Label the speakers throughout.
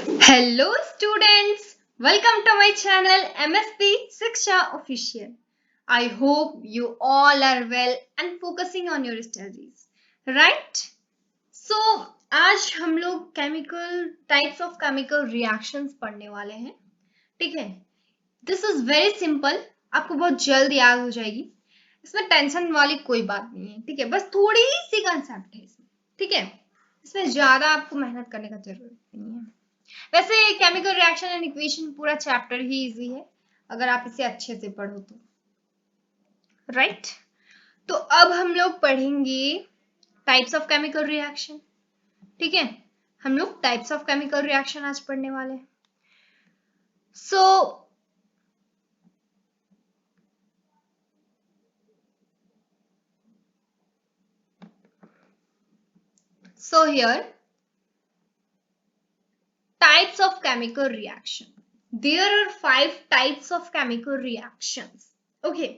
Speaker 1: Hello students, welcome to my channel MSP Shiksha Official. I hope you all are well and focusing on your studies, right? So आज हम लोग chemical types of chemical reactions पढ़ने वाले हैं, ठीक है? This is very simple, आपको बहुत जल्द याद हो जाएगी. इसमें टेंशन वाली कोई बात नहीं है, ठीक है? बस थोड़ी सी कंसेप्ट है इसमें, ठीक है? इसमें ज्यादा आपको मेहनत करने का जरूरत नहीं है. वैसे केमिकल रिएक्शन एंड इक्वेशन पूरा चैप्टर ही इजी है अगर आप इसे अच्छे से पढ़ो तो, राइट? तो अब हम लोग पढ़ेंगे टाइप्स ऑफ केमिकल रिएक्शन, ठीक है? हम लोग टाइप्स ऑफ केमिकल रिएक्शन आज पढ़ने वाले हैं. So here types of chemical reaction. There are 5 types of chemical reactions. Okay.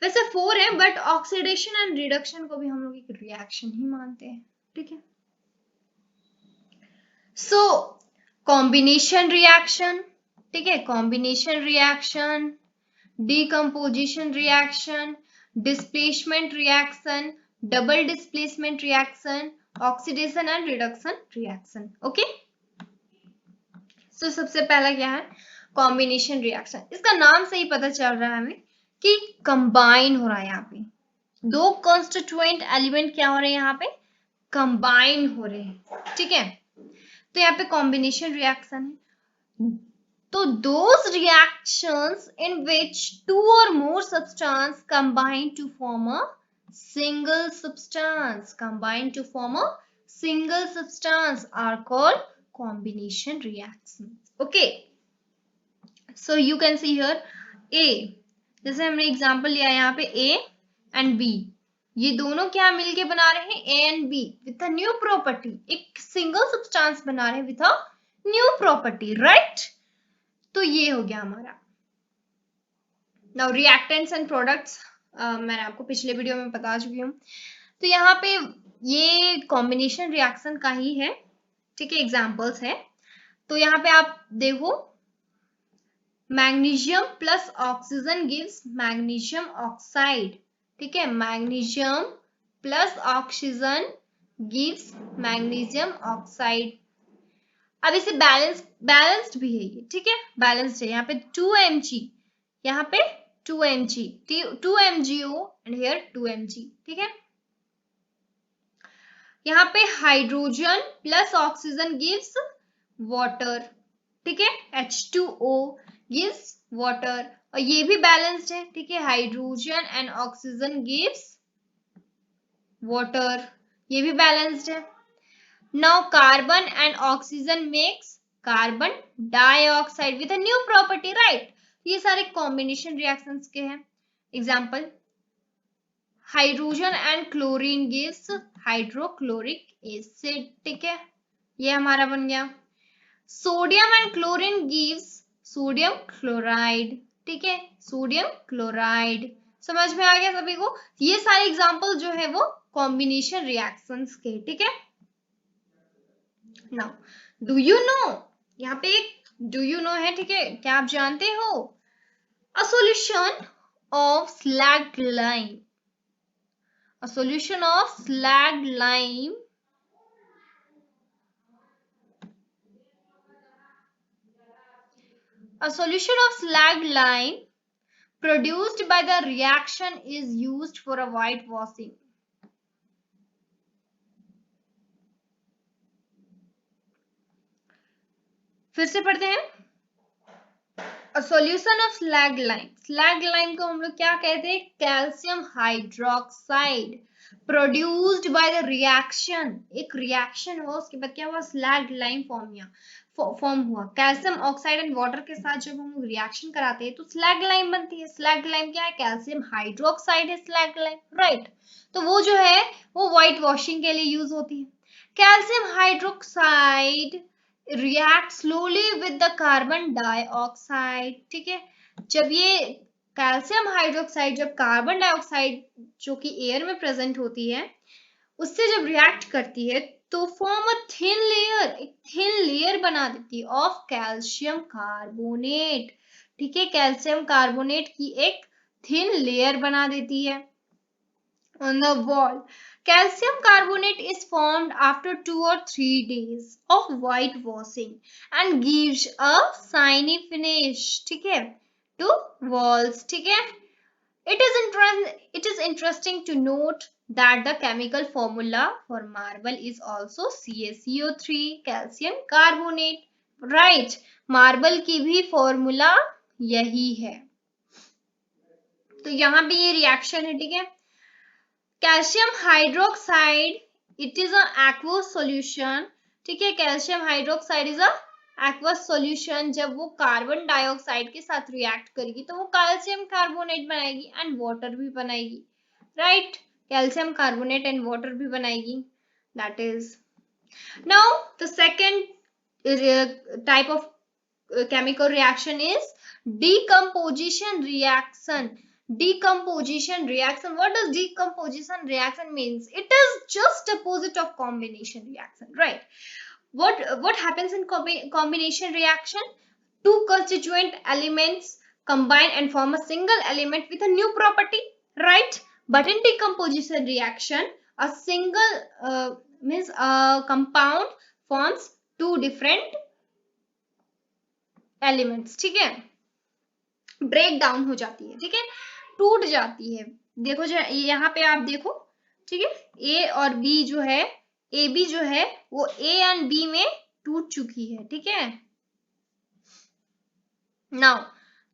Speaker 1: वैसे 4 है बट ऑक्सीडेशन एंड रिडक्शन को भी हम लोग एक रिएक्शन ही मानते हैं, ठीक है? सो कॉम्बिनेशन रिएक्शन, ठीक है? Combination reaction, decomposition reaction, displacement reaction, double displacement reaction, oxidation and reduction reaction. Okay, तो सबसे पहला क्या है? Combination reaction. इसका नाम से ही पता चल रहा है हमें कि कंबाइन हो रहा है. यहाँ पे दो कॉन्स्टिट्यूएंट एलिमेंट क्या हो रहे हैं? यहाँ पे कंबाइन हो रहे हैं, ठीक है? तो यहाँ पे कॉम्बिनेशन रिएक्शन है. तो those reactions in which two or more substance combine to form a single substance are called combination reactions. Okay, so you can see here A, जैसे हमने एग्जांपल लिया यहाँ पे A and B, ये दोनों क्या मिलके बना रहे हैं? A and B with a new property, एक सिंगल सब्सटेंस बना रहे हैं with a new property, right? तो ये हो गया हमारा. नाउ रिएक्टेंट्स एंड प्रोडक्ट्स मैंने आपको पिछले वीडियो में बता चुकी हूँ. तो यहाँ पे ये कॉम्बिनेशन रिएक्शन का ही है, ठीक है? एग्जांपल्स है. तो यहाँ पे आप देखो, magnesium plus oxygen gives magnesium oxide, ठीक है? Magnesium plus oxygen gives magnesium oxide. अब इसे बैलेंस्ड भी है ये, ठीक है? बैलेंस्ड है. यहाँ पे 2mg, यहाँ पे 2mg, 2mgO and here 2mg, ठीक है? यहाँ पे hydrogen plus oxygen gives water, ठीक है? H2O गिव्स वाटर, और ये भी बैलेंस्ड है, ठीक है? Hydrogen and oxygen gives water, ये भी बैलेंस्ड है. Now carbon and oxygen makes carbon dioxide with a new property, right? ये सारे combination reactions के हैं. Example, hydrogen and chlorine gives hydrochloric acid, ठीक है? ये हमारा बन गया. Sodium and chlorine gives sodium chloride, ठीक है? Sodium chloride. समझ में आ गया सभी को? ये सारे एग्जांपल जो है वो कॉम्बिनेशन रिएक्शंस के, ठीक है? नाउ डू यू नो, यहाँ पे एक डू यू नो है, ठीक है? क्या आप जानते हो? A solution of slagged lime, a solution of slagged lime produced by the reaction is used for a whitewashing. फिर से पढ़ते हैं. A solution of slagged lime. Slagged lime को हम लोग क्या कहते हैं? Calcium hydroxide. Produced by the reaction, एक रिएक्शन हुआ, उसके बाद क्या हुआ? स्लैग्ड लाइम फॉर्म हुआ. कैल्शियम ऑक्साइड एंड वाटर के साथ जब हम लोग रिएक्शन कराते हैं तो स्लैग्ड लाइम बनती है. स्लैग्ड लाइम क्या है? कैल्शियम हाइड्रोक्साइड है स्लैग्ड लाइम, राइट? तो वो जो है वो व्हाइट वॉशिंग के लिए यूज होती है. Calcium hydroxide react slowly with the carbon dioxide, ठीक है? जब ये कैल्शियम हाइड्रोक्साइड जब कार्बन डाइऑक्साइड जो कि एयर में प्रेजेंट होती है उससे जब रिएक्ट करती है तो फॉर्म अ थिन लेयर, एक थिन लेयर बना देती है ऑफ कैल्शियम कार्बोनेट। ठीक है, कैल्शियम कार्बोनेट की एक थिन लेयर बना देती है on the wall. Calcium carbonate is formed after 2 or 3 days of whitewashing and gives a shiny finish. ठीक है, to walls. ठीक है, it is interesting to note that the chemical formula for marble is also CaCO3, calcium carbonate. Right, marble की भी formula यही है। तो यहाँ पे ये रिएक्शन है, ठीक है। Calcium hydroxide, it is a aqueous solution. ठीक है, calcium hydroxide is a aqueous solution. जब वो कार्बन डाइऑक्साइड के साथ रिएक्ट करेगी तो वो कैल्शियम कार्बोनेट बनाएगी एंड वाटर भी बनाएगी। Right, calcium carbonate and water भी बनाएगी। That is now the second type of chemical reaction is decomposition reaction. Decomposition reaction, what does decomposition reaction means? It is just opposite of combination reaction, right? What happens in combination reaction? Two constituent elements combine and form a single element with a new property, right? But in decomposition reaction, a single means a compound forms two different elements. ठीक है, break down हो जाती है, ठीक है, टूट जाती है। देखो जो यहाँ पे आप देखो, ठीक है, ए और बी जो है, ए बी जो है वो ए एंड बी में टूट चुकी है। ठीक है, now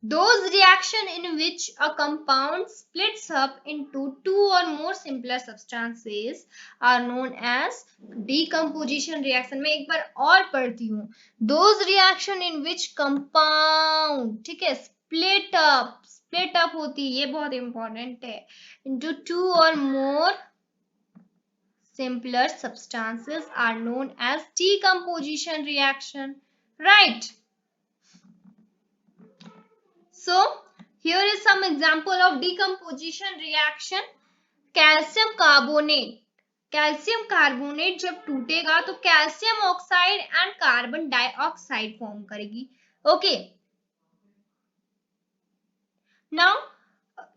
Speaker 1: those reaction in which a compound splits up into two or more simpler substances are known as decomposition reaction। मैं एक बार और पढ़ती हूँ, those reaction in which compound, ठीक है, split up होती है, ये बहुत इंपॉर्टेंट है, into two or more simpler substances are known as decomposition reaction, right? So here is some example of decomposition reaction. Calcium carbonate, calcium carbonate जब टूटेगा तो calcium oxide and carbon dioxide form करेगी। Okay, now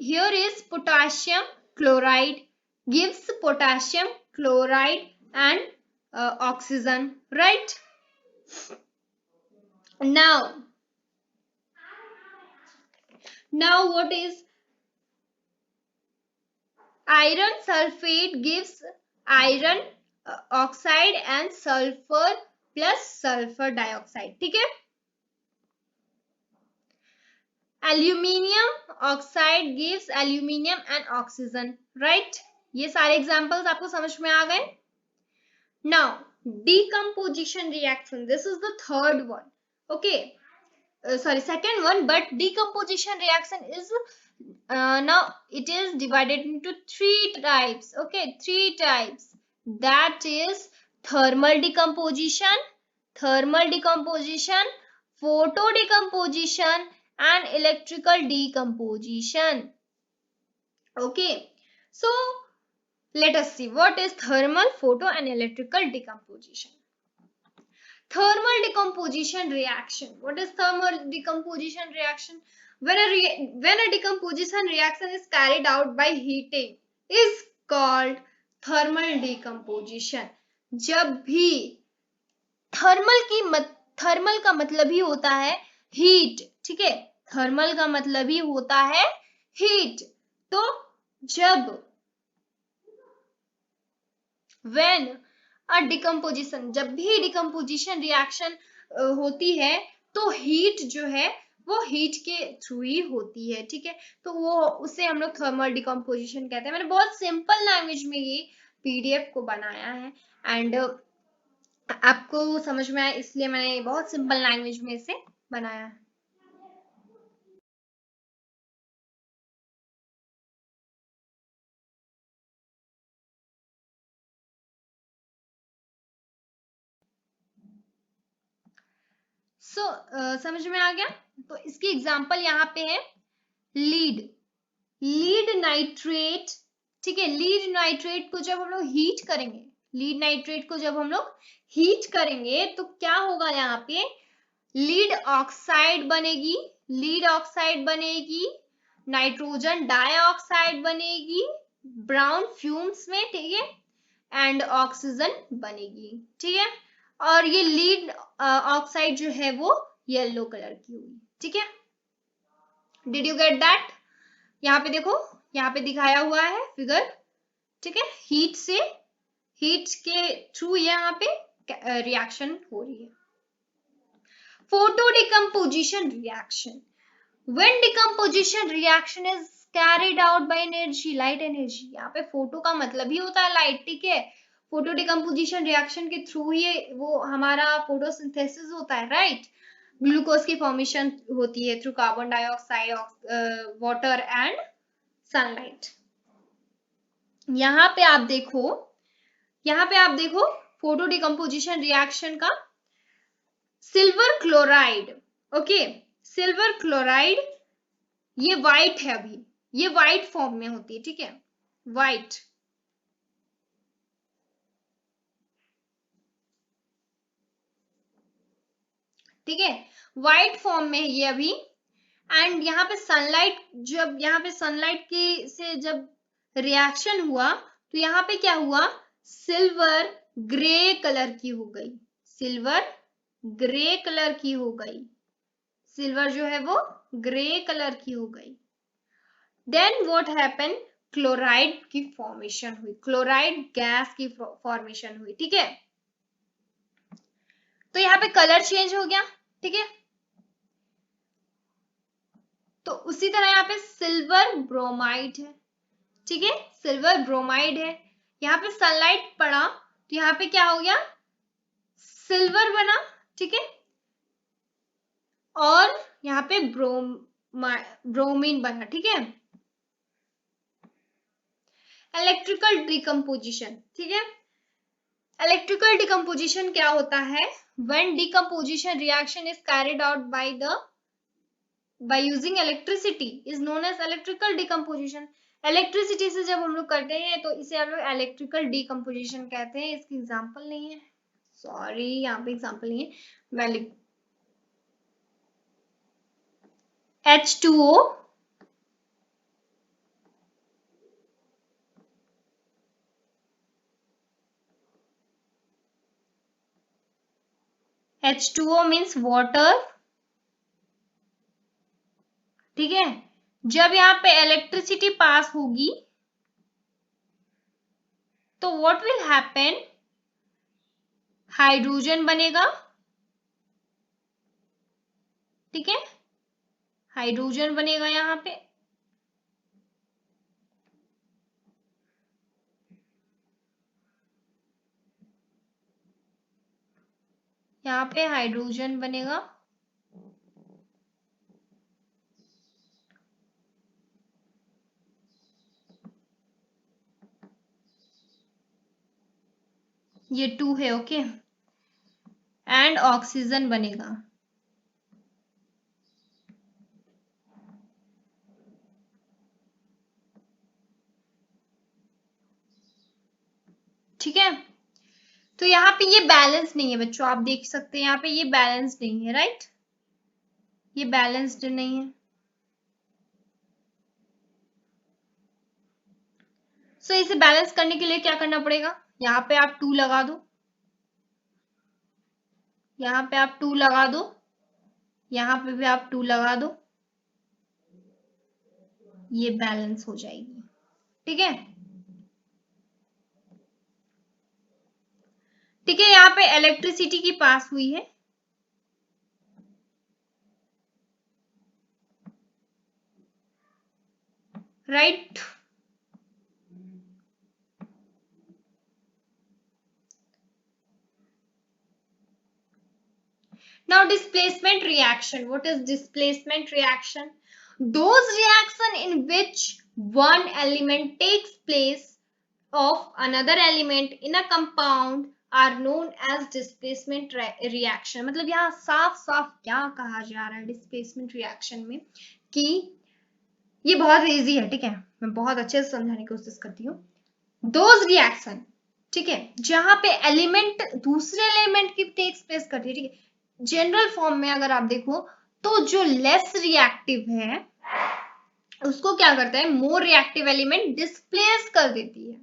Speaker 1: here is potassium chloride gives potassium chloride and oxygen, right? Now what is iron sulfate? Gives iron oxide and sulfur plus sulfur dioxide। ठीक है, aluminium oxide gives aluminium and oxygen, right? ये सारे examples आपको समझ में आ गए। Now decomposition reaction, this is the third one, okay, second one, but decomposition reaction is now it is divided into three types, okay, three types, that is thermal decomposition, photo decomposition and electrical decomposition। Okay, so let us see what is thermal, photo and electrical decomposition। Thermal decomposition reaction, what is thermal decomposition reaction? When a decomposition reaction is carried out by heating is called thermal decomposition। जब भी thermal का मतलब ही होता है heat, ठीक है, thermal का मतलब ही होता है हीट। तो जब when a decomposition, जब भी डिकम्पोजिशन रिएक्शन होती है तो हीट जो है वो हीट के थ्रू ही होती है। ठीक है, तो वो उसे हम लोग थर्मल डिकम्पोजिशन कहते हैं। मैंने बहुत सिंपल लैंग्वेज में ये पीडीएफ को बनाया है एंड आपको समझ में आया इसलिए मैंने बहुत सिंपल लैंग्वेज में इसे बनाया है। समझ में आ गया? तो इसकी एग्जांपल यहाँ पे है लीड नाइट्रेट। ठीक है, लीड नाइट्रेट को जब हम लोग हीट करेंगे लीड नाइट्रेट को जब हम लोग हीट करेंगे तो क्या होगा, यहाँ पे लीड ऑक्साइड बनेगी, लीड ऑक्साइड बनेगी, नाइट्रोजन डाइऑक्साइड बनेगी ब्राउन फ्यूम्स में, ठीक है, एंड ऑक्सीजन बनेगी, ठीक है। और ये लीड ऑक्साइड जो है वो येलो कलर की होगी, ठीक है। Did you get that? यहाँ पे देखो, यहाँ पे दिखाया हुआ है फिगर, ठीक है। हीट के थ्रू यहाँ पे रिएक्शन हो रही है। Photo decomposition reaction, when decomposition reaction is carried out by energy, light energy, यहाँ पे फोटो का मतलब ही होता है लाइट, ठीक है। फोटो डिकम्पोजिशन रिएक्शन के थ्रू ही वो हमारा फोटोसिंथेसिस होता है, राइट। ग्लूकोज की फॉर्मेशन होती है through carbon dioxide, water and sunlight. यहाँ पे आप देखो फोटो डिकम्पोजिशन रिएक्शन का silver chloride, okay, silver chloride ये व्हाइट है, अभी ये व्हाइट फॉर्म में होती है, ठीक है, व्हाइट, ठीक है, व्हाइट फॉर्म में है ये अभी। एंड यहाँ पे सनलाइट, जब यहाँ पे सनलाइट की से जब रिएक्शन हुआ तो यहाँ पे क्या हुआ, सिल्वर ग्रे कलर की हो गई, सिल्वर ग्रे कलर की हो गई, सिल्वर जो है वो ग्रे कलर की हो गई। देन व्हाट हैपन, क्लोराइड की फॉर्मेशन हुई, क्लोराइड गैस की फॉर्मेशन हुई, ठीक है। तो यहाँ पे कलर चेंज हो गया, ठीक है। तो उसी तरह यहाँ पे सिल्वर ब्रोमाइड है, ठीक है, सिल्वर ब्रोमाइड है। यहाँ पे सनलाइट पड़ा तो यहाँ पे क्या हो गया, सिल्वर बना, ठीक है। और यहाँ पे ब्रोमीन बना, ठीक है। इलेक्ट्रिकल डिकम्पोजिशन, ठीक है। इलेक्ट्रिकल डिकम्पोजिशन क्या होता है, when decomposition reaction is carried out by using electricity is known as electrical decomposition। Electricity से जब हम लोग करते हैं तो इसे हम लोग इलेक्ट्रिकल डिकम्पोजिशन कहते हैं। इसकी एग्जांपल नहीं है, सॉरी, यहाँ पे एग्जांपल नहीं है, मैं लिख H2O, H2O मीन्स वाटर, ठीक है। जब यहाँ पे इलेक्ट्रिसिटी पास होगी तो व्हाट विल हैपन, हाइड्रोजन बनेगा, ठीक है, हाइड्रोजन बनेगा यहाँ पे, यहाँ पे हाइड्रोजन बनेगा, ये 2 है, ओके, एंड ऑक्सीजन बनेगा, ठीक है। तो यहाँ पे ये बैलेंस नहीं है बच्चों, आप देख सकते हैं यहाँ पे ये बैलेंस नहीं है, राइट, ये बैलेंस्ड नहीं है। सो इसे बैलेंस करने के लिए क्या करना पड़ेगा, यहाँ पे आप 2 लगा दो, यहाँ पे आप 2 लगा दो, यहाँ पे भी आप 2 लगा दो, ये बैलेंस हो जाएगी, ठीक है, ठीक है। यहाँ पे इलेक्ट्रिसिटी की पास हुई है, right, now displacement reaction, what is displacement reaction, those reaction in which one element takes place of another element in a compound are known as displacement reaction। मतलब यहाँ साफ साफ क्या कहा जा रहा है displacement reaction में, कि ये बहुत इजी है, ठीक है, मैं बहुत अच्छे से समझाने की कोशिश करती हूँ। those reaction ठीक है, जहां पे एलिमेंट दूसरे एलिमेंट की टेक्स प्लेस करती है, ठीक है। जनरल फॉर्म में अगर आप देखो तो जो लेस रिएक्टिव है उसको क्या करता है, मोर रिएक्टिव एलिमेंट डिस्प्लेस कर देती है,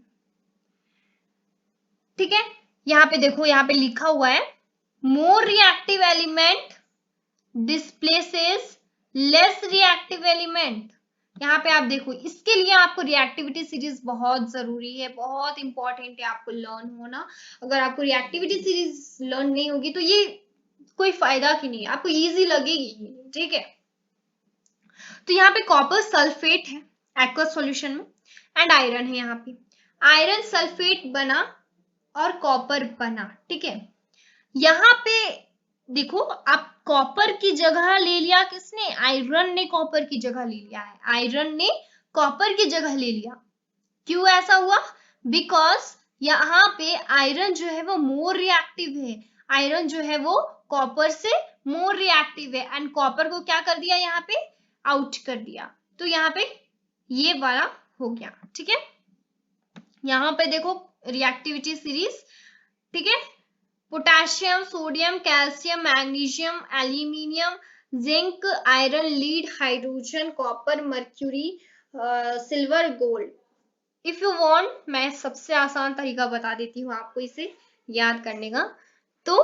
Speaker 1: ठीक है। यहाँ पे देखो, यहाँ पे लिखा हुआ है more reactive element displaces less reactive element. यहाँ पे आप देखो, इसके लिए आपको रिएक्टिविटी सीरीज बहुत जरूरी है, बहुत इंपॉर्टेंट है आपको लर्न होना। अगर आपको रिएक्टिविटी सीरीज लर्न नहीं होगी तो ये कोई फायदा की नहीं, आपको इजी लगेगी, ठीक है। तो यहाँ पे कॉपर सल्फेट है एक्वस सॉल्यूशन में, एंड आयरन है। यहाँ पे आयरन सल्फेट बना और कॉपर बना, ठीक है। यहाँ पे देखो, आप कॉपर की जगह ले लिया किसने, आयरन ने कॉपर की जगह ले लिया है, आयरन ने कॉपर की जगह ले लिया। क्यों ऐसा हुआ, बिकॉज यहाँ पे आयरन जो है वो मोर रिएक्टिव है, आयरन जो है वो कॉपर से मोर रिएक्टिव है, एंड कॉपर को क्या कर दिया, यहाँ पे आउट कर दिया। तो यहाँ पे ये वाला हो गया, ठीक है। यहाँ पे देखो रिएक्टिविटी सीरीज, ठीक है। Potassium, sodium, calcium, magnesium, aluminium, zinc, iron, lead, hydrogen, copper, mercury, silver, gold. If you want, मैं सबसे आसान तरीका बता देती हूँ आपको इसे याद करने का। तो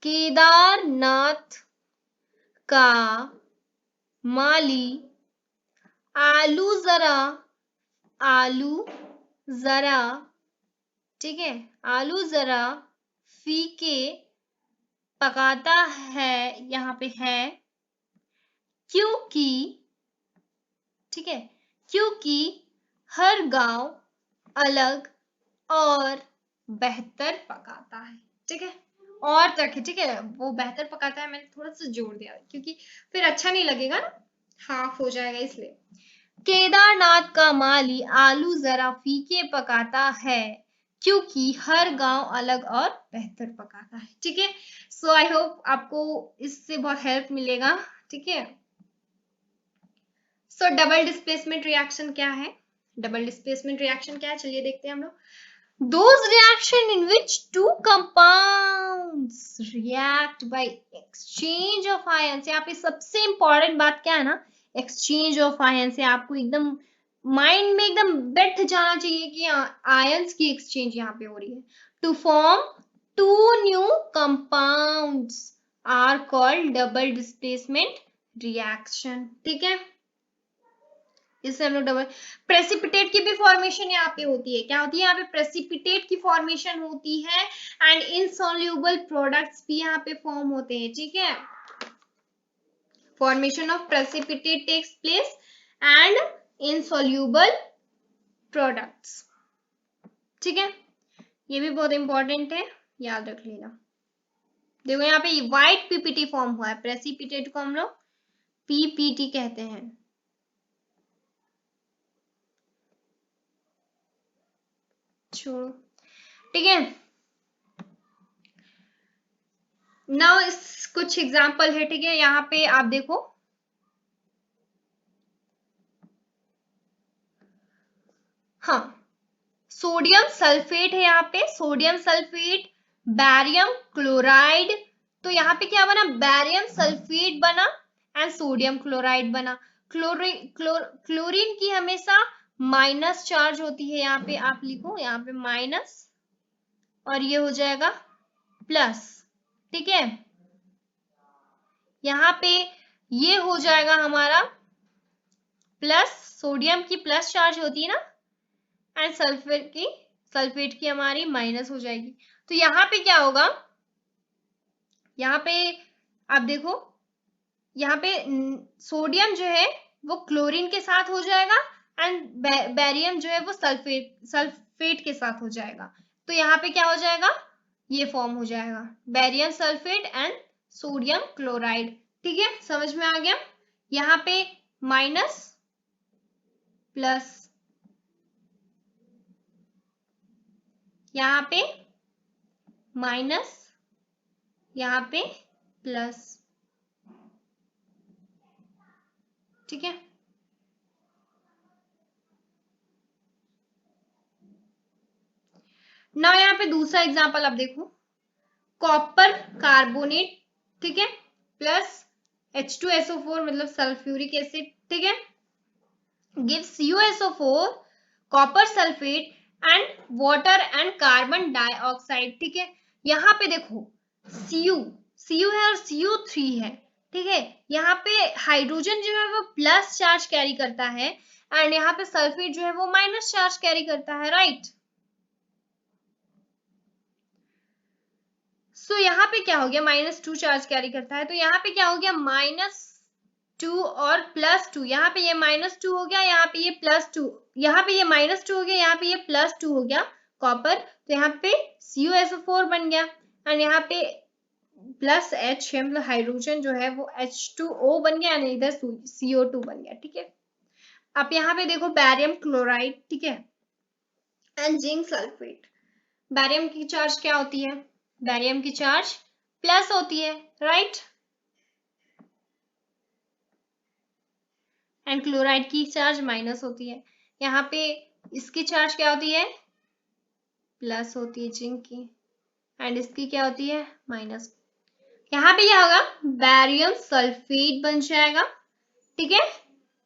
Speaker 1: केदारनाथ का माली आलू जरा, आलू जरा, ठीक है, आलू जरा फीके पकाता है, यहाँ पे है क्योंकि, ठीक है, क्योंकि हर गांव अलग और बेहतर पकाता है, ठीक है। और रखे, ठीक है, वो बेहतर पकाता है, मैंने थोड़ा सा जोड़ दिया क्योंकि फिर अच्छा नहीं लगेगा ना, हाफ हो जाएगा इसलिए। केदारनाथ का माली आलू जरा फीके पकाता है क्योंकि हर गांव अलग और बेहतर पकाता है, ठीक है। सो आई होप आपको इससे बहुत हेल्प मिलेगा, ठीक है। सो डबल डिस्प्लेसमेंट रिएक्शन क्या है, डबल डिस्प्लेसमेंट रिएक्शन क्या है, चलिए देखते हैं हम लोग। Those reaction in which two compounds react by exchange of ions। यहाँ पे सबसे इंपॉर्टेंट बात क्या है ना, एक्सचेंज ऑफ आयंस। आपको एकदम माइंड में एकदम बैठ जाना चाहिए कि आयंस की एक्सचेंज यहाँ पे हो रही है। To form two new compounds are called double displacement reaction, ठीक है। इससे हम लोग डबल प्रेसिपिटेट की भी फॉर्मेशन यहाँ पे होती है, क्या होती है यहाँ पे, प्रेसिपिटेट की फॉर्मेशन होती है, एंड इनसॉल्युबल प्रोडक्ट्स भी यहाँ पे फॉर्म होते हैं, ठीक है। Formation of precipitate takes place and insoluble products, ठीक है। ये भी बहुत इंपॉर्टेंट है, याद रख लेना। देखो यहाँ पे व्हाइट पीपीटी फॉर्म हुआ है, प्रेसिपिटेट को हम लोग पीपीटी कहते हैं, छोड़ो, ठीक है। नाउ इस कुछ एग्जाम्पल है, ठीक है। यहाँ पे आप देखो, हाँ, सोडियम सल्फेट है यहाँ पे, सोडियम सल्फेट, बैरियम क्लोराइड। तो यहाँ पे क्या बना, बैरियम सल्फेट बना एंड सोडियम क्लोराइड बना। क्लोरीन की हमेशा माइनस चार्ज होती है, यहाँ पे आप लिखो, यहाँ पे माइनस और ये हो जाएगा प्लस, ठीक है। यहाँ पे ये हो जाएगा हमारा प्लस, सोडियम की प्लस चार्ज होती है ना, एंड सल्फेट की हमारी माइनस हो जाएगी। तो यहाँ पे क्या होगा, यहाँ पे आप देखो, यहाँ पे सोडियम जो है वो क्लोरीन के साथ हो जाएगा, एंड बैरियम जो है वो सल्फेट के साथ हो जाएगा। तो यहाँ पे क्या हो जाएगा, ये फॉर्म हो जाएगा barium sulphate and sodium chloride, ठीक है। समझ में आ गया, यहाँ पे माइनस प्लस, यहाँ पे माइनस, यहाँ पे प्लस, ठीक है। ना यहाँ पे दूसरा एग्जाम्पल आप देखो, कॉपर कार्बोनेट, ठीक है, प्लस H2SO4 मतलब सल्फ्यूरिक एसिड, ठीक है, gives CuSO4, copper sulphate and water and carbon dioxide, ठीक है। यहाँ पे देखो Cu है और Cu3 है, ठीक है। यहाँ पे हाइड्रोजन जो है वो प्लस चार्ज कैरी करता है एंड यहाँ पे सल्फेट जो है वो माइनस चार्ज कैरी करता है, राइट। सो यहाँ पे क्या हो गया, -2 चार्ज कैरी करता है, तो यहाँ पे क्या हो गया, -2 और +2, यहाँ पे ये -2 हो गया, यहाँ पे ये +2, यहाँ पे ये -2 हो गया, यहाँ पे ये +2 हो गया कॉपर, तो यहाँ पे CuSO4 बन गया एंड यहाँ पे प्लस H है, मतलब हाइड्रोजन जो है वो H2O बन गया एंड इधर CO2 बन गया, ठीक है। आप यहाँ पे देखो बैरियम क्लोराइड, ठीक है, एंड जिंक सल्फेट। बैरियम की चार्ज क्या होती है, बैरियम की चार्ज प्लस होती है, राइट, एंड क्लोराइड की चार्ज माइनस होती है। यहाँ पे इसकी चार्ज क्या होती है, प्लस होती है जिंक की, एंड इसकी क्या होती है, माइनस। यहाँ पे क्या होगा, बैरियम सल्फेट बन जाएगा, ठीक है,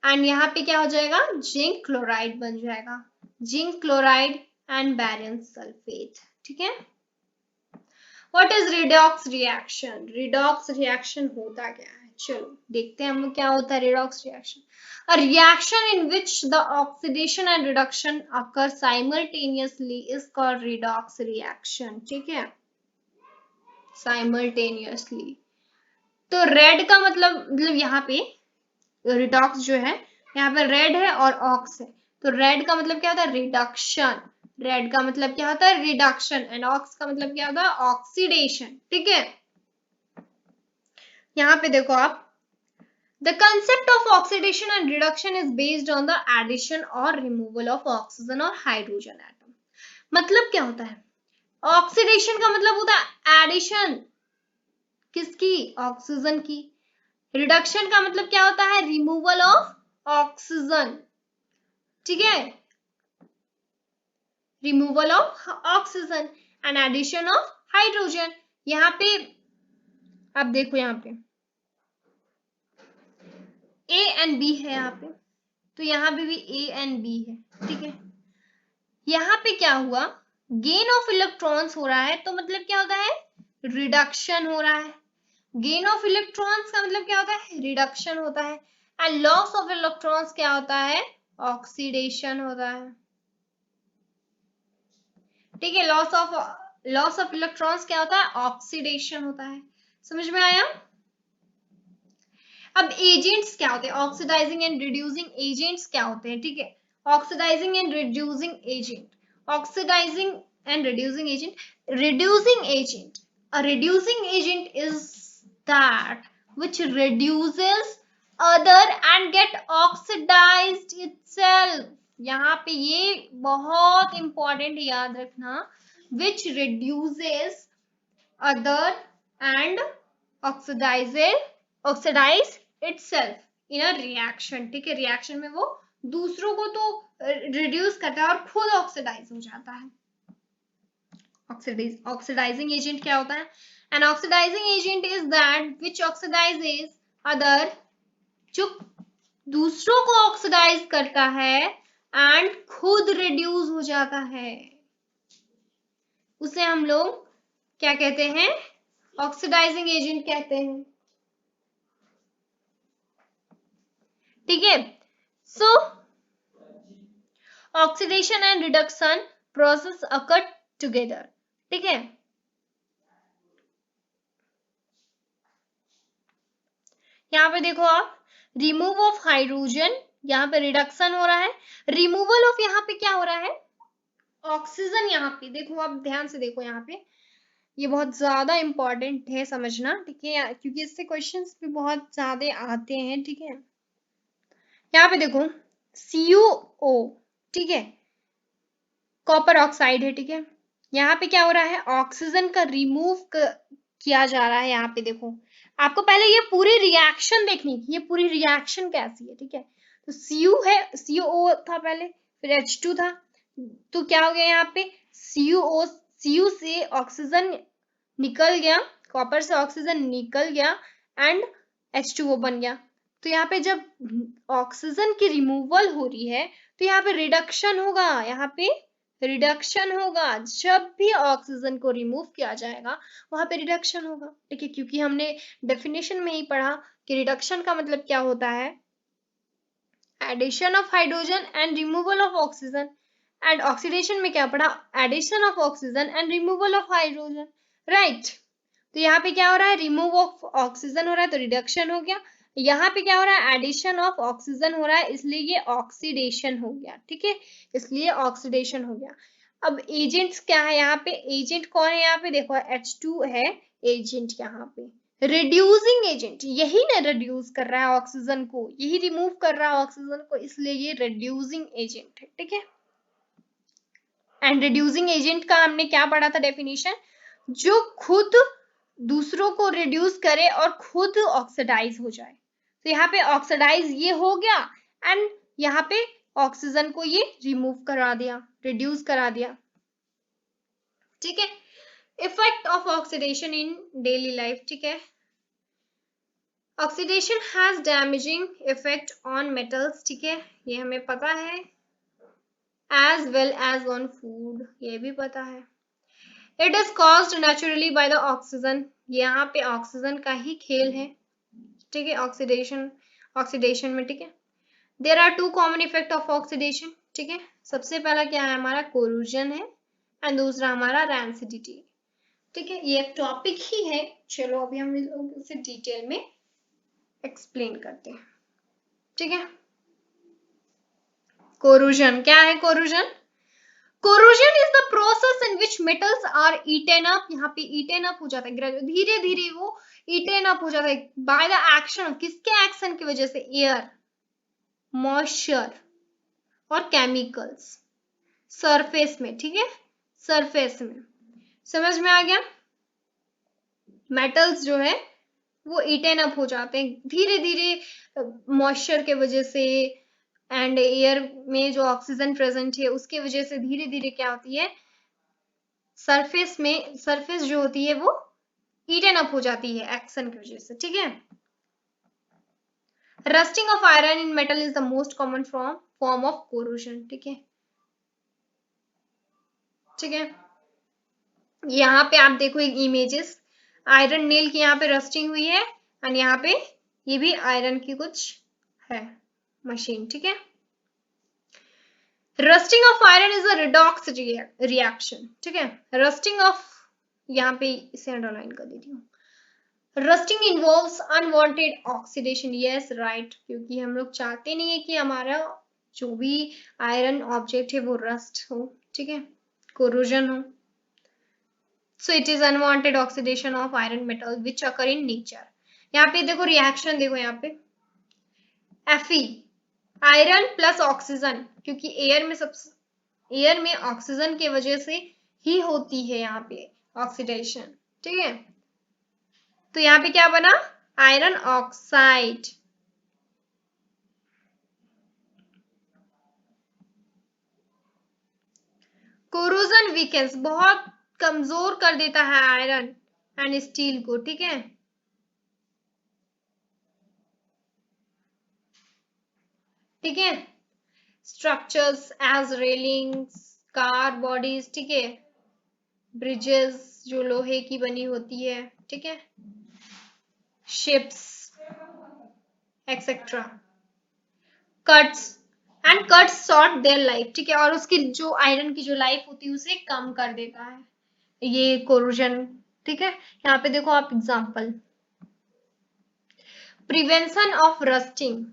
Speaker 1: एंड यहाँ पे क्या हो जाएगा, जिंक क्लोराइड बन जाएगा, zinc chloride and barium sulphate, ठीक है। What is redox reaction, redox reaction होता क्या है, चलो देखते हैं हम लोग क्या होता है redox reaction. A reaction in which the oxidation and reduction occur simultaneously is called redox reaction, ठीक है, simultaneously। तो रेड का मतलब यहाँ पे रिडॉक्स जो है, यहाँ पे रेड है और ऑक्स है, तो रेड का मतलब क्या होता है, रिडक्शन, रेड का मतलब क्या होता है, रिडक्शन, एंड ऑक्स का मतलब क्या होता है, ऑक्सीडेशन, ठीक है। यहाँ पे देखो आप, the concept of oxidation and reduction is based on the addition or removal of oxygen or hydrogen atom। मतलब क्या होता है, ऑक्सीडेशन का मतलब होता है एडिशन, किसकी, ऑक्सीजन की। रिडक्शन का मतलब क्या होता है, रिमूवल ऑफ ऑक्सीजन, ठीक है, removal of oxygen and addition of hydrogen. यहाँ पे आप देखो, यहाँ पे A एंड B है यहाँ पे, तो यहाँ पे भी A एंड B है, ठीक है। यहाँ पे क्या हुआ, गेन ऑफ इलेक्ट्रॉन्स हो रहा है, तो मतलब क्या होता है, रिडक्शन हो रहा है। गेन ऑफ इलेक्ट्रॉन्स का मतलब क्या होता है, रिडक्शन होता है, एंड लॉस ऑफ इलेक्ट्रॉन्स क्या होता है, ऑक्सीडेशन होता है, ठीक है। लॉस ऑफ इलेक्ट्रॉन्स क्या होता है, ऑक्सीडेशन होता है। समझ में आया। अब एजेंट्स क्या होते हैं, ऑक्सीडाइजिंग एंड रिड्यूसिंग एजेंट्स क्या होते हैं, ठीक है। Oxidising and reducing agent, oxidising and reducing agent, reducing agent, a reducing agent is that which reduces other and get oxidized itself। यहाँ पे ये बहुत इंपॉर्टेंट याद रखना, which reduces other and oxidize itself in a reaction, ठीक है। Reaction में वो दूसरों को तो रिड्यूस करता है और खुद ऑक्सीडाइज हो जाता है। ऑक्सीडाइजिंग एजेंट क्या होता है, an oxidising agent is that which oxidises other, जो दूसरों को ऑक्सीडाइज करता है एंड खुद रिड्यूस हो जाता है, उसे हम लोग क्या कहते हैं, ऑक्सीडाइजिंग एजेंट कहते हैं, ठीक है। सो oxidation and reduction process occur together, ठीक है। यहाँ पे देखो आप, रिमूव ऑफ हाइड्रोजन, यहाँ पे रिडक्शन हो रहा है, रिमूवल ऑफ यहाँ पे क्या हो रहा है, ऑक्सीजन। यहाँ पे देखो आप ध्यान से देखो, यहाँ पे ये बहुत ज्यादा इंपॉर्टेंट है समझना, ठीक है, क्योंकि इससे क्वेश्चंस भी बहुत ज्यादा आते हैं, ठीक है। यहाँ पे देखो CuO, ठीक है, कॉपर ऑक्साइड है, ठीक है। यहाँ पे क्या हो रहा है, ऑक्सीजन का रिमूव किया जा रहा है। यहाँ पे देखो, आपको पहले ये पूरी रिएक्शन देखनी थी, ये पूरी रिएक्शन कैसी है, ठीक है। तो Cu है, CuO था पहले, फिर H2 था, तो क्या हो गया यहाँ पे, Cu से ऑक्सीजन निकल गया, कॉपर से ऑक्सीजन निकल गया एंड H2O बन गया। तो यहाँ पे जब ऑक्सीजन की रिमूवल हो रही है तो यहाँ पे रिडक्शन होगा, यहाँ पे रिडक्शन होगा। जब भी ऑक्सीजन को रिमूव किया जाएगा वहां पे रिडक्शन होगा, ठीक है, क्योंकि हमने डेफिनेशन में ही पढ़ा कि रिडक्शन का मतलब क्या होता है, addition of hydrogen and removal of oxygen. And oxidation में क्या पढ़ा, addition of oxygen and removal of hydrogen, right. तो यहाँ पे क्या हो रहा है, रिमूव ऑफ ऑक्सीजन हो रहा है तो रिडक्शन हो गया, यहाँ पे क्या हो रहा है, एडिशन ऑफ ऑक्सीजन हो रहा है, इसलिए ये ऑक्सीडेशन हो गया, ठीक है, इसलिए ऑक्सीडेशन हो गया। अब एजेंट्स क्या है यहाँ पे, एजेंट कौन है यहाँ पे, देखो H2 है एजेंट, यहाँ पे रिड्यूसिंग एजेंट, यही ना रिड्यूस कर रहा है ऑक्सीजन को, यही रिमूव कर रहा है ऑक्सीजन को, इसलिए ये रिड्यूसिंग एजेंट है, ठीक है। एंड रिड्यूसिंग एजेंट का हमने क्या पढ़ा था डेफिनेशन, जो खुद दूसरों को रिड्यूस करे और खुद ऑक्सीडाइज हो जाए। तो यहाँ पे ऑक्सीडाइज ये हो गया एंड यहाँ पे ऑक्सीजन को ये रिमूव करा दिया, रिड्यूस करा दिया, ठीक है। Effect of oxidation in daily life, ठीक है। Oxidation has damaging effect on metals, ठीक है, ये हमें पता है, as well as on food, ये भी पता है। It is caused naturally by the oxygen, यहाँ पे ऑक्सीजन का ही खेल है, ठीक है, ऑक्सीडेशन में, ठीक है। There are two common effect of oxidation, ठीक है। सबसे पहला क्या है हमारा, कोरूजन है एंड दूसरा हमारा रैंसिडिटी, ठीक है, ये एक टॉपिक ही है। चलो अभी हम इसे डिटेल में एक्सप्लेन करते हैं, ठीक है। कोरूजन क्या है, corrosion, corrosion is the process in which metals are eaten up, यहाँ पे ईटेन अप हो जाता है, धीरे धीरे वो ईटेन अप हो जाता है बाय द एक्शन, किसके एक्शन की वजह से, एयर, मॉइस्चर और केमिकल्स, सरफेस में, ठीक है, सरफेस में, समझ में आ गया। मेटल्स जो है वो ईटेन अप हो जाते हैं धीरे धीरे मॉइस्चर के वजह से एंड एयर में जो ऑक्सीजन प्रेजेंट है उसके वजह से धीरे धीरे क्या होती है, सरफेस जो होती है वो ईटेन अप हो जाती है एक्शन की वजह से, ठीक है। Rusting of iron in metal is the most common form of corrosion, ठीक है, ठीक है। यहाँ पे आप देखो एक इमेजेस, आयरन नेल की यहाँ पे रस्टिंग हुई है एंड यहाँ पे ये भी आयरन की कुछ है मशीन, ठीक है। Rusting of iron is a redox reaction, ठीक है, रस्टिंग ऑफ, यहाँ पे इसे अंडरलाइन कर देती हूँ, rusting involves unwanted oxidation, yes right, क्योंकि हम लोग चाहते नहीं है कि हमारा जो भी आयरन ऑब्जेक्ट है वो रस्ट हो, ठीक है, कोरोजन हो। So it is unwanted oxidation of iron metal which occur in nature. यहाँ पे देखो रिएक्शन, देखो यहाँ पे Fe, आयरन प्लस ऑक्सीजन, क्योंकि एयर में ऑक्सीजन के वजह से ही होती है यहाँ पे ऑक्सीडेशन, ठीक है। तो यहाँ पे क्या बना, आयरन ऑक्साइड, कोरोजन वीकेंस, बहुत कमजोर कर देता है आयरन एंड स्टील को, ठीक है, ठीक है। Structures as railings, car bodies, ठीक है, ब्रिजेस जो लोहे की बनी होती है, ठीक है, ships etcetera, cuts and cuts short their life, ठीक है, और उसकी जो आयरन की जो लाइफ होती है उसे कम कर देता है ये कोरोजन, ठीक है। यहाँ पे देखो आप एग्जांपल, प्रिवेंशन ऑफ रस्टिंग,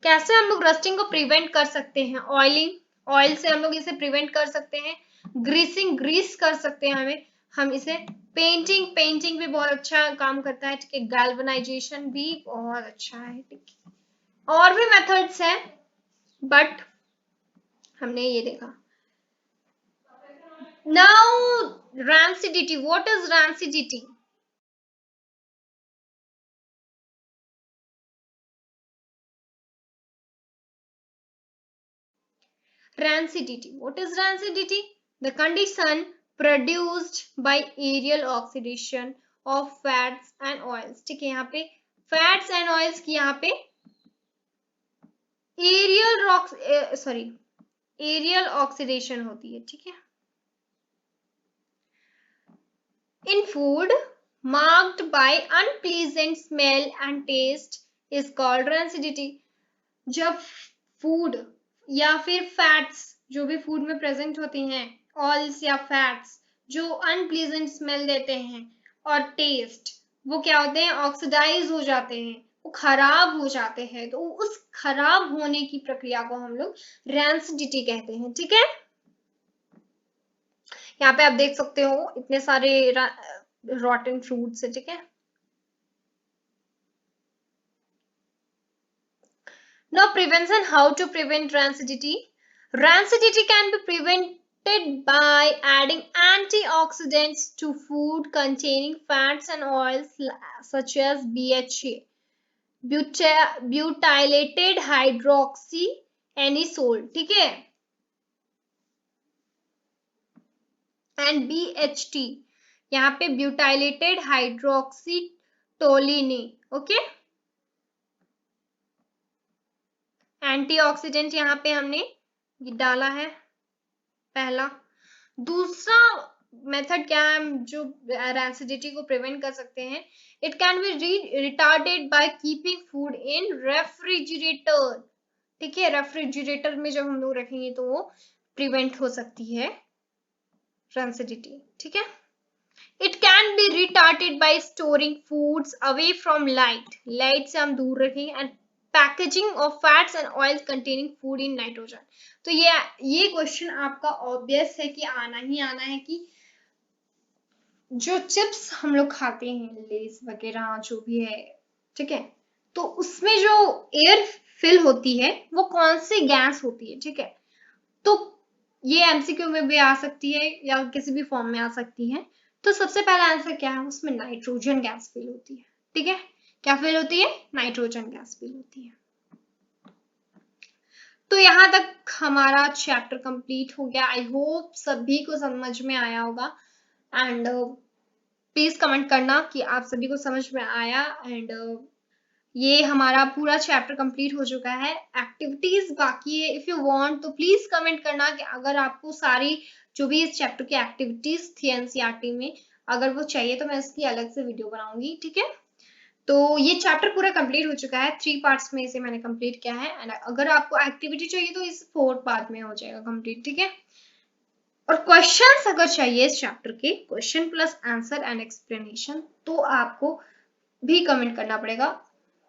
Speaker 1: कैसे हम लोग रस्टिंग को प्रिवेंट कर सकते हैं, ऑयलिंग, ऑयल से हम लोग इसे प्रिवेंट कर सकते हैं, ग्रीसिंग, ग्रीस कर सकते हैं हम इसे, पेंटिंग भी बहुत अच्छा काम करता है, ठीक है, गैल्वेनाइजेशन भी बहुत अच्छा है, ठीक है, और भी मेथड्स हैं बट हमने ये देखा। Now rancidity, what is rancidity? Rancidity. What is rancidity? The condition produced by aerial oxidation of fats and oils. ठीक है, यहाँ पे fats and oils की यहाँ पे एरियल ऑक्सीडेशन होती है. ठीक है. In food marked by unpleasant smell and taste is called rancidity. जब फूड या फिर फैट्स जो भी फूड में प्रेजेंट होती हैं, ऑयल्स या फैट्स जो अनप्लीजेंट स्मेल देते हैं और टेस्ट, वो क्या होते हैं? ऑक्सीडाइज हो जाते हैं, वो खराब हो जाते हैं. तो उस खराब होने की प्रक्रिया को हम लोग रैंसिडिटी कहते हैं. ठीक है. यहाँ पे आप देख सकते हो इतने सारे रॉटन फ्रूट्स है. ठीक है. Now prevention, how to prevent rancidity? Rancidity can be prevented by adding antioxidants to food containing fats and oils such as BHA, butylated hydroxy anisole, ठीक है, and BHT, यहाँ पे butylated hydroxy toluene. Okay. Antioxidant यहाँ पे हमने डाला है पहला. दूसरा मेथड क्या है जो रैंसिडिटी को प्रिवेंट कर सकते हैं? It can be retarded by keeping food in refrigerator. ठीक है. रेफ्रिजरेटर में जब हम लोग रखेंगे तो वो प्रिवेंट हो सकती है रैंसिडिटी. ठीक है. It can be retarded bye storing foods away from light. Light से हम दूर रखेंगे. And packaging of fats and oil containing food in nitrogen. तो ये क्वेश्चन आपका ऑब्वियस है कि आना ही आना है कि जो चिप्स हम लोग खाते हैं, लेस वगैरह जो भी है, ठीक है, तो उसमें जो एयर फिल होती है वो कौन सी गैस होती है? ठीक है. तो ये एमसीक्यू में भी आ सकती है या किसी भी फॉर्म में आ सकती है. तो सबसे पहला आंसर क्या है? उसमें नाइट्रोजन गैस फिल होती है. ठीक है. क्या फिल होती है? नाइट्रोजन गैस फिल होती है. तो यहाँ तक हमारा चैप्टर कंप्लीट हो गया. आई होप सभी को समझ में आया होगा. एंड प्लीज कमेंट करना कि आप सभी को समझ में आया. एंड ये हमारा पूरा चैप्टर कंप्लीट हो चुका है. एक्टिविटीज बाकी है. इफ यू वांट तो प्लीज कमेंट करना कि अगर आपको सारी जो भी इस चैप्टर की एक्टिविटीज थी एनसीईआरटी में, अगर वो चाहिए तो मैं इसकी अलग से वीडियो बनाऊंगी. ठीक है. तो ये चैप्टर पूरा कंप्लीट हो चुका है. 3 पार्ट्स में इसे मैंने कंप्लीट किया है. एंड अगर आपको एक्टिविटी चाहिए तो इस 4th पार्ट में हो जाएगा कंप्लीट. ठीक है. और क्वेश्चंस अगर चाहिए इस चैप्टर के, question plus answer and explanation, तो आपको भी कमेंट करना पड़ेगा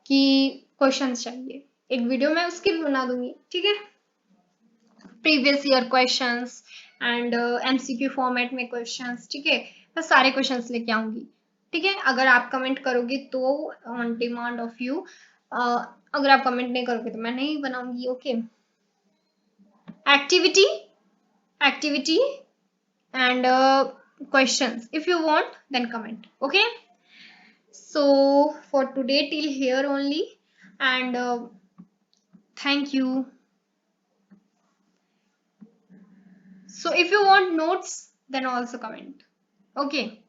Speaker 1: कि क्वेश्चंस चाहिए. एक वीडियो मैं उसकी भी बना दूंगी. ठीक है. Previous year questions and MCQ format में क्वेश्चंस. ठीक है. मैं सारे क्वेश्चंस लेके आऊंगी. ठीक है. अगर आप कमेंट करोगे तो ऑन डिमांड ऑफ यू. अगर आप कमेंट नहीं करोगे तो मैं नहीं बनाऊंगी. Okay. Activity and questions, if you want then comment. Okay. So for today till here only. And thank you. So if you want notes then also comment. Okay.